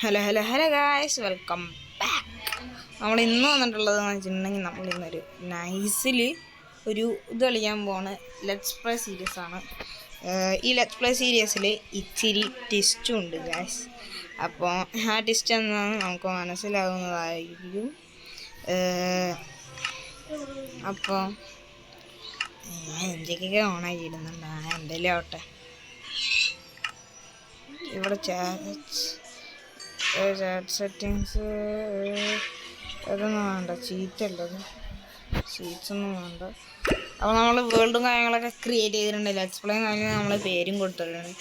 Hello guys, welcome back. നമ്മൾ ഇന്ന് വന്നിട്ടുള്ളതെന്ന് വെച്ചിട്ടുണ്ടെങ്കിൽ നമ്മളിന്നൊരു നൈസിൽ ഒരു ഇത് കളിക്കാൻ പോവാണ്. ലെറ്റ്സ് പ്ലേ സീരീസ് ആണ്. ഈ ലെറ്റ്സ് പ്ലേ സീരീസിൽ ഇച്ചിരി ടിസ്റ്റും ഉണ്ട് ഗായ്സ്. അപ്പോൾ ആ ടിസ്റ്റ് എന്നാണ് നമുക്ക് മനസ്സിലാകുന്നതായിരിക്കും. അപ്പോൾ ഞാൻ എന്തൊക്കെയൊക്കെ ഓണാക്കിയിടുന്നുണ്ട്. എന്തെങ്കിലും ആവട്ടെ. ഇവിടെ ചാറ്റ് സെറ്റിങ്സ് അതൊന്നും വേണ്ട, ചീറ്റല്ലത്, സീറ്റ്സ് ഒന്നും വേണ്ട. അപ്പോൾ നമ്മൾ വേൾഡും കാര്യങ്ങളൊക്കെ ക്രിയേറ്റ് ചെയ്തിട്ടുണ്ട്. ലെറ്റ്സ് പ്ലേ കാര്യങ്ങൾ നമ്മൾ പേരും കൊടുത്തിട്ടുണ്ട്.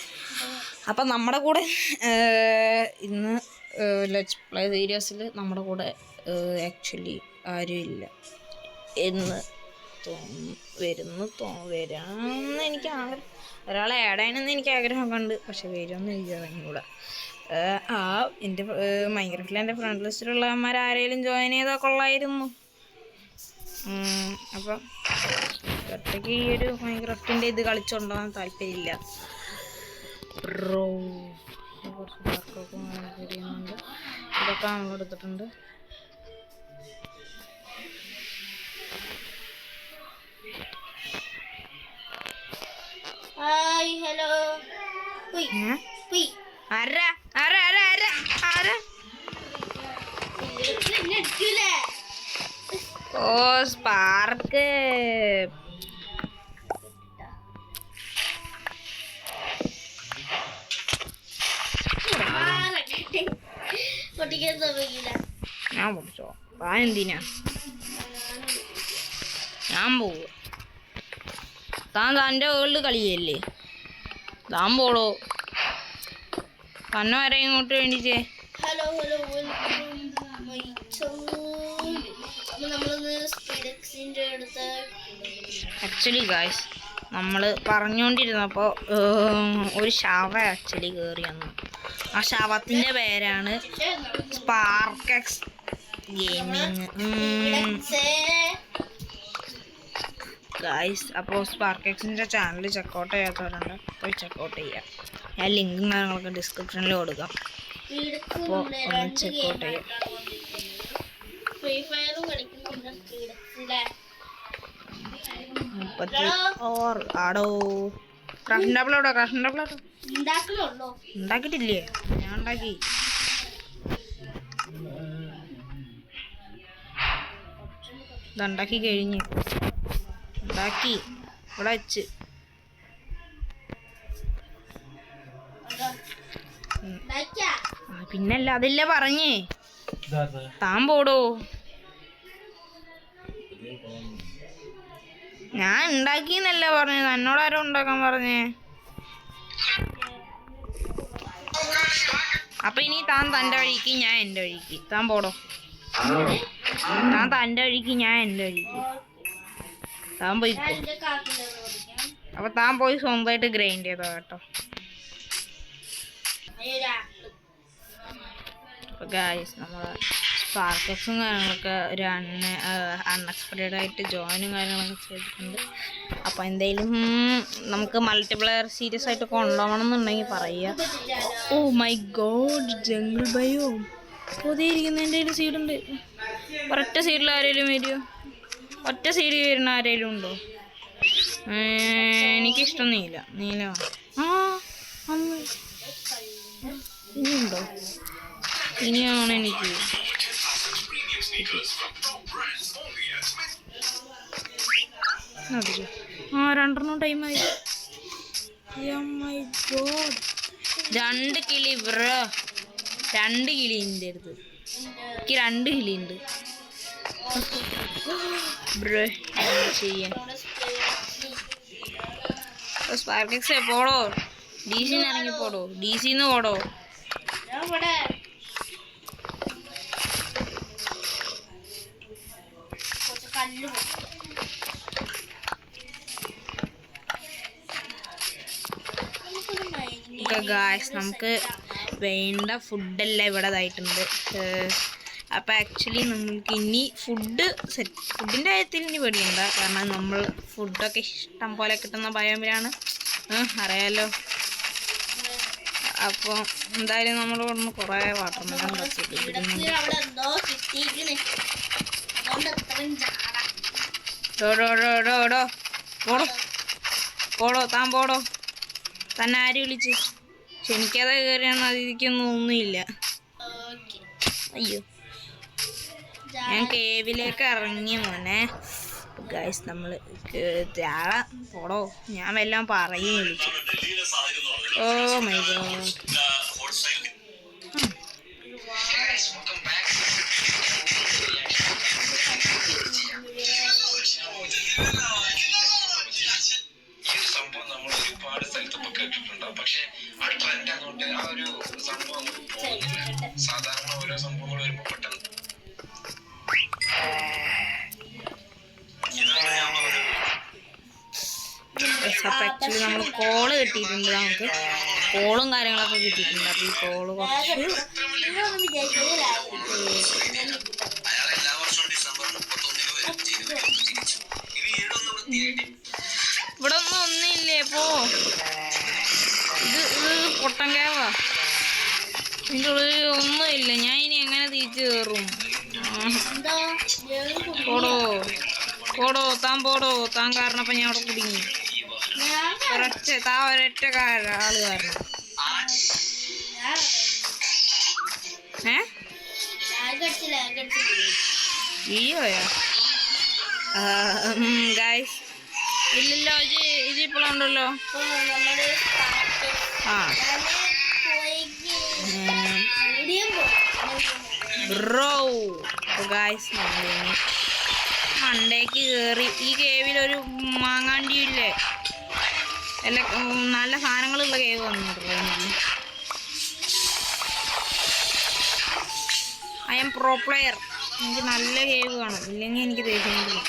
അപ്പം നമ്മുടെ കൂടെ ഇന്ന് ലെറ്റ്സ് പ്ലേ സീരീസിൽ നമ്മുടെ കൂടെ ആക്ച്വലി ആരും ഇല്ല എന്ന് വരാമെന്ന് എനിക്ക് ആഗ്രഹം. ഒരാളെ ആഡ് ചെയ്യണമെന്ന് എനിക്ക് ആഗ്രഹമൊക്കെ ഉണ്ട്, പക്ഷെ വരുമെന്ന് എനിക്ക് അറിഞ്ഞൂടാ. എൻ്റെ മൈൻക്രാഫ്റ്റിൽ എൻ്റെ ഫ്രണ്ട് ലിസ്റ്റിലുള്ളവന്മാർ ആരെങ്കിലും ജോയിൻ ചെയ്താൽ കൊള്ളായിരുന്നു. അപ്പം ഒറ്റയ്ക്ക് ഈ ഒരു മൈൻക്രാഫ്റ്റിൻ്റെ ഇത് കളിച്ചുകൊണ്ടാകാൻ താല്പര്യമില്ല. കുറച്ച് പാർക്കൊക്കെ ചെയ്യുന്നുണ്ട്. ഇതൊക്കെ നമ്മൾ എടുത്തിട്ടുണ്ട്. Hi hello. ഓ സ്പാർക്ക്. ഞാൻ പൊടിച്ചോ, എന്തിനാ ഞാൻ പോവുക. തൻ്റെ വേൾഡ് കളിയല്ലേ, താൻ പോടോ. തന്നെ വരെ ഇങ്ങോട്ട് വേണ്ടിച്ചേ. ഹലോ ഹലോ, ആക്ച്വലി ഗായ്സ്, നമ്മൾ പറഞ്ഞുകൊണ്ടിരുന്നപ്പോൾ ഒരു ശവ ആക്ച്വലി കയറി വന്നു. ആ ശവത്തിൻ്റെ പേരാണ് സ്പാർക്കെക്സ് ഗെയിമിങ് ഗായ്സ്. അപ്പോൾ സ്പാർക്കെക്സിൻ്റെ ചാനൽ ചെക്കൗട്ട് ചെയ്യാത്തവരുണ്ട്, പോയി ചെക്കൗട്ട് ചെയ്യാം. ഞാൻ ലിങ്കും കാര്യങ്ങളൊക്കെ ഡിസ്ക്രിപ്ഷനിൽ കൊടുക്കാം. അപ്പോൾ ഒന്ന് ചെക്കൗട്ട് ചെയ്യാം. ആടോ ക്രാഫ്റ്റിംഗ് ടേബിൾ എവിടെ? ക്രാഫ്റ്റിംഗ് ടേബിൾ ഉണ്ടാക്കിയിട്ടില്ലേ? ഞാൻ ഉണ്ടാക്കി. ഇതുണ്ടാക്കി കഴിഞ്ഞ് ഉണ്ടാക്കി ഇവിടെ വെച്ച്. പിന്നല്ല, അതില്ല പറഞ്ഞേ. താൻ പോടോ. ഞാൻ ഉണ്ടാക്കിന്നല്ല പറഞ്ഞത്, എന്നോടാരോ ഉണ്ടാക്കാൻ പറഞ്ഞേ. അപ്പൊ ഇനി താൻ തൻ്റെ വഴിക്ക്, ഞാൻ എൻ്റെ വഴിക്ക്. താൻ പോടോ. താൻ തൻ്റെ വഴിക്ക്, ഞാൻ എൻ്റെ വഴിക്ക്. താൻ പോയി. അപ്പൊ താൻ പോയി സ്വന്തമായിട്ട് ഗ്രൈൻഡ് ചെയ്തോ കേട്ടോ. അപ്പോൾ ഗായ്സ്, നമ്മൾ സ്പാർക്കെക്സും കാര്യങ്ങളൊക്കെ ഒരു അൺഎക്സ്പെക്റ്റഡ് ആയിട്ട് ജോയിനും കാര്യങ്ങളൊക്കെ ചെയ്തിട്ടുണ്ട്. അപ്പോൾ എന്തെങ്കിലും നമുക്ക് മൾട്ടിപ്ലെയർ സീരീസ് ആയിട്ട് കൊണ്ടുപോകണം എന്നുണ്ടെങ്കിൽ പറയുക. Oh my god, jungle biome പുതിയിരിക്കുന്ന എൻ്റെ സീഡുണ്ട്. ഒരൊറ്റ സീഡിൽ ആരെങ്കിലും വരുമോ? ഒറ്റ സീഡിൽ വരുന്ന ആരെങ്കിലും ഉണ്ടോ? എനിക്കിഷ്ടം നീല. അന്ന് ഇനിയുണ്ടോ? ഇനിയാണ് എനിക്ക്. രണ്ടെണ്ണം ടൈമായി. രണ്ട് കിളി ബ്രോ, 2 കിളി എൻ്റെ അടുത്ത്. എനിക്ക് 2 കിളി ഉണ്ട് ബ്രോ. ചെയ്യാൻ സ്പാർക്കെക്സ് പോടോ. DC-ന്ന് ഇറങ്ങി പോടോ. DC-ന്ന് പോടോ. ഗായ്സ്, നമുക്ക് വേണ്ട ഫുഡെല്ലാം ഇവിടെ ഇതായിട്ടുണ്ട്. അപ്പോൾ ആക്ച്വലി നമ്മൾക്ക് ഇനി ഫുഡിൻ്റെ കാര്യത്തിൽ ഇനി പേടിയുണ്ട. കാരണം നമ്മൾ ഫുഡൊക്കെ ഇഷ്ടം പോലെ കിട്ടുന്ന ബയോമിലാണ്, അറിയാലോ. അപ്പോൾ എന്തായാലും നമ്മൾ ഇവിടുന്ന് കുറേ വാട്ടർമെലൺ പോടോ പോടോ താൻ പോടോ. തന്നെ ആര് വിളിച്ച് ക്ഷണിക്കാതെ കയറിയാന്ന് അതിരിക്കൊന്നും ഒന്നുമില്ല. അയ്യോ ഞാൻ കേവിലേക്ക് ഇറങ്ങി മോനെ. ഗൈസ് നമ്മൾ താഴെ പോടോ. ഞാൻ വല്ലതും പറയും വിളിച്ചു. Oh my God. പക്ഷെ ആ ട്രെൻഡ് അതുകൊണ്ട് ആ ഒരു സംഭവം സാധാരണ ഓരോ സംഭവങ്ങൾ വരുമ്പോ പെട്ടെന്ന് ആക്ച്വലി നമ്മൾ കോള് കിട്ടിയിട്ടുണ്ട്. നമുക്ക് കോളും കാര്യങ്ങളൊക്കെ കിട്ടിയിട്ടുണ്ട്. അപ്പോൾ ഈ കോള് കുറച്ച് ഇവിടെ ഒന്നുമില്ലേ. പോ. ഇത് പൊട്ടൻ കേവാ. ഇതിൻ്റെ ഉള്ളിൽ ഒന്നുമില്ല. ഞാൻ ഇനി എങ്ങനെ തിരിച്ചു കയറും? പോടോ പോടോ താൻ പോടോ. താൻ കാരണം അപ്പം ഞാൻ അവിടെ കുടുങ്ങി. ഒരൊറ്റ ആള് കാരണം. വീഡിയോയാ ഗൈസ്? ഇല്ലല്ലോ. ഇത് ഇപ്പോഴുണ്ടല്ലോ. ആ ബ്രോ. ഗൈസ് നമ്മളിനി മണ്ടേക്ക് കയറി. ഈ കേവിലൊരു മാങ്ങാണ്ടിയില്ലേ, എല്ലാ നല്ല സാധനങ്ങളുള്ള കേവ് വന്നിട്ടുള്ളൂ. എനിക്ക് ഐ എം പ്രോ പ്ലെയർ. എനിക്ക് നല്ല കേവ് കാണും, ഇല്ലെങ്കിൽ എനിക്ക് ദേഷ്യം.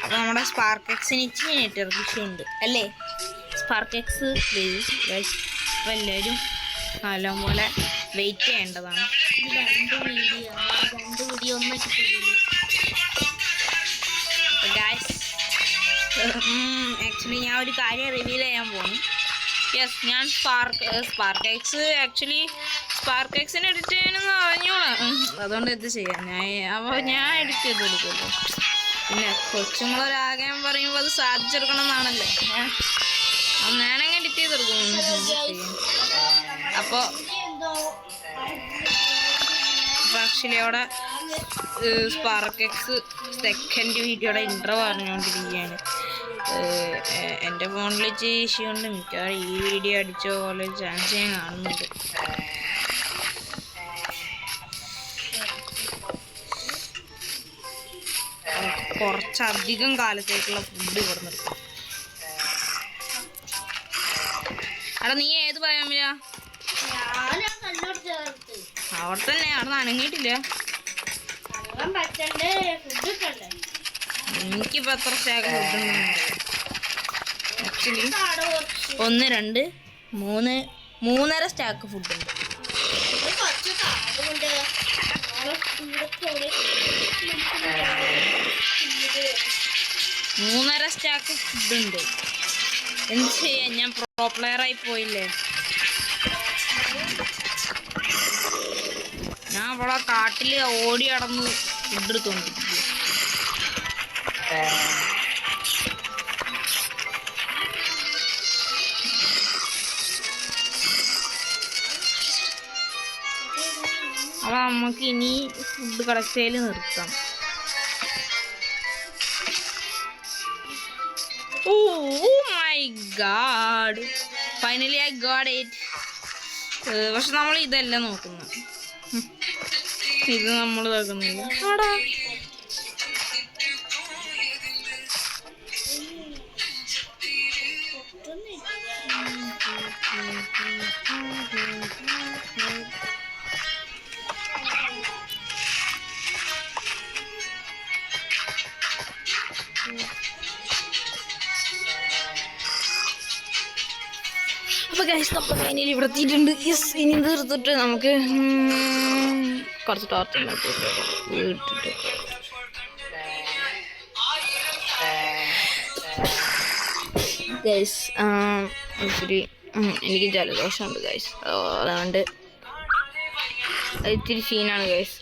അപ്പോൾ നമ്മുടെ സ്പാർക്കെക്സിന് ഇച്ചിരി നെറ്റ്വർക്ക് ഇഷ്യൂ ഉണ്ട് അല്ലേ? സ്പാർക്കെക്സ് വരും ഗൈസ്. അപ്പോൾ എല്ലാവരും നല്ലപോലെ വെയിറ്റ് ചെയ്യേണ്ടതാണ്. ഗൈസ് ആക്ച്വലി ഞാൻ ഒരു കാര്യം റിവീൽ ചെയ്യാൻ പോകുന്നു. യെസ്, ഞാൻ സ്പാർക്കെക്സ് ആക്ച്വലി സ്പാർക്കെക്സിന് എഡിറ്റ് ചെയ്യണമെന്ന് അറിഞ്ഞോളാം. അതുകൊണ്ട് ഇത് ചെയ്യാം അപ്പോൾ ഞാൻ എഡിറ്റ് ചെയ്ത് കൊടുക്കുമല്ലോ. പിന്നെ കൊച്ചുങ്ങളൊരാഗ്രഹം പറയുമ്പോൾ അത് സാധിച്ചെടുക്കണം എന്നാണല്ലോ. ഞാനങ്ങ് എഡിറ്റ് ചെയ്ത് കൊടുക്കും. അപ്പോൾ ആക്ച്വലി അവിടെ സ്പാർക്കെക്സ് സെക്കൻഡ് വീഡിയോയുടെ ഇൻട്രോ പറഞ്ഞുകൊണ്ടിരിക്കുകയാണ്. എൻ്റെ ഫോണിൽ ഇച്ചിരി ഇഷ്യൂ ഉണ്ട്. മിക്കവാറും ഈ വീഡിയോ അടിച്ച പോലെ ചാൻസ് ഞാൻ കാണുന്നുണ്ട്. കുറച്ചധികം കാലത്തേക്കുള്ള ഫുഡ് ഇവിടെ നിർത്താം. അവിടെ നീ ഏത് പറയാമില്ല? അവിടെ തന്നെ. അവിടെ നനങ്ങിയിട്ടില്ല. എനിക്കിപ്പോൾ എത്ര സ്റ്റാക്ക് ഫുഡ് ആക്ച്വലി 1 2 3 3.5 സ്റ്റാക്ക് ഫുഡുണ്ട്. 3.5 സ്റ്റാക്ക് ഫുഡുണ്ട്. എന്ത് ചെയ്യാൻ, ഞാൻ പ്രോ പ്ലെയറായി പോയില്ലേ. ഞാൻ അവിടെ കാട്ടിൽ ഓടി നടന്ന് ഫുഡ് എടുത്തോണ്ടിരിക്കുക. അപ്പോൾ നമുക്ക് ഇനി ഫുഡ് കളക്ട് ചെയ്യൽ നിർത്താം. Oh my god, finally I got it. പക്ഷെ നമ്മൾ ഇതല്ല നോക്കുന്നത്. ഇത് നമ്മൾ നോക്കുന്നില്ല. അപ്പോൾ ഗൈസ് നമ്മൾ ഫൈനലി ഇവിടെ എത്തിയിട്ടുണ്ട്. യെസ്, ഇനി തീർത്തിട്ട് നമുക്ക് കുറച്ച് ടോർച്ച് വീട്ടിട്ട് ഗൈസ് ഒത്തിരി എനിക്ക് ജലദോഷമുണ്ട് ഗൈസ്, അതുകൊണ്ട് ഇത്തിരി സീനാണ് ഗൈസ്.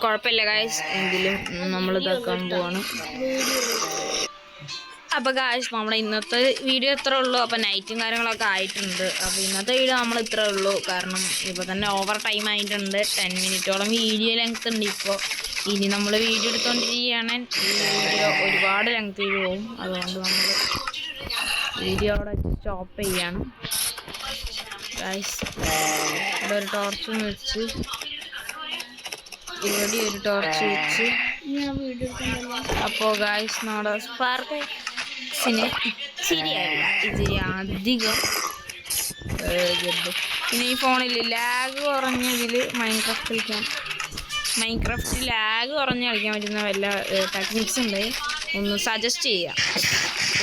കുഴപ്പമില്ല ഗൈസ്, എങ്കിലും നമ്മൾ ഇതാക്കാൻ പോവാണ്. അപ്പോൾ ഗൈസ് നമ്മുടെ ഇന്നത്തെ വീഡിയോ ഇത്രേ ഉള്ളൂ. അപ്പോൾ നൈറ്റും കാര്യങ്ങളൊക്കെ ആയിട്ടുണ്ട്. അപ്പോൾ ഇന്നത്തെ വീഡിയോ നമ്മൾ ഇത്രേ ഉള്ളൂ. കാരണം ഇപ്പോൾ തന്നെ ഓവർ ടൈം ആയിട്ടുണ്ട്. 10 മിനിറ്റോളം വീഡിയോ ലെങ്ത് ഉണ്ട്. ഇപ്പോൾ ഇനി നമ്മൾ വീഡിയോ എടുത്തുകൊണ്ടിരിക്കുകയാണ്. ഈ വീഡിയോ ഒരുപാട് ലെങ്ത് പോകും. അതുകൊണ്ട് നമ്മൾ വീഡിയോ അവിടെ സ്റ്റോപ്പ് ചെയ്യാണ് ഗൈസ്. ഇവിടെ ഒരു ടോർച്ചും വെച്ച്, ഇവിടെ ഒരു ടോർച്ച് വെച്ച്. അപ്പോൾ ഗൈസ് നമ്മുടെ സ്പാർക്സിന് ഇച്ചിരി അധികം പിന്നെ ഈ ഫോണിൽ ലാഗ് കുറഞ്ഞതിൽ മൈൻക്രാഫ്റ്റ് ലാഗ് കുറഞ്ഞ് കളിക്കാൻ പറ്റുന്ന വല്ല ടെക്നിക്സ് ഉണ്ട് ഒന്ന് സജസ്റ്റ് ചെയ്യാം.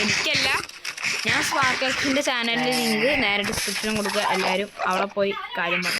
എനിക്കല്ല, ഞാൻ സ്പാർക്സിൻ്റെ ചാനലിൻ്റെ ലിങ്ക് നേരെ ഡിസ്ക്രിപ്ഷനിൽ കൊടുക്കുക. എല്ലാവരും അവിടെ പോയി കാര്യം പറഞ്ഞു.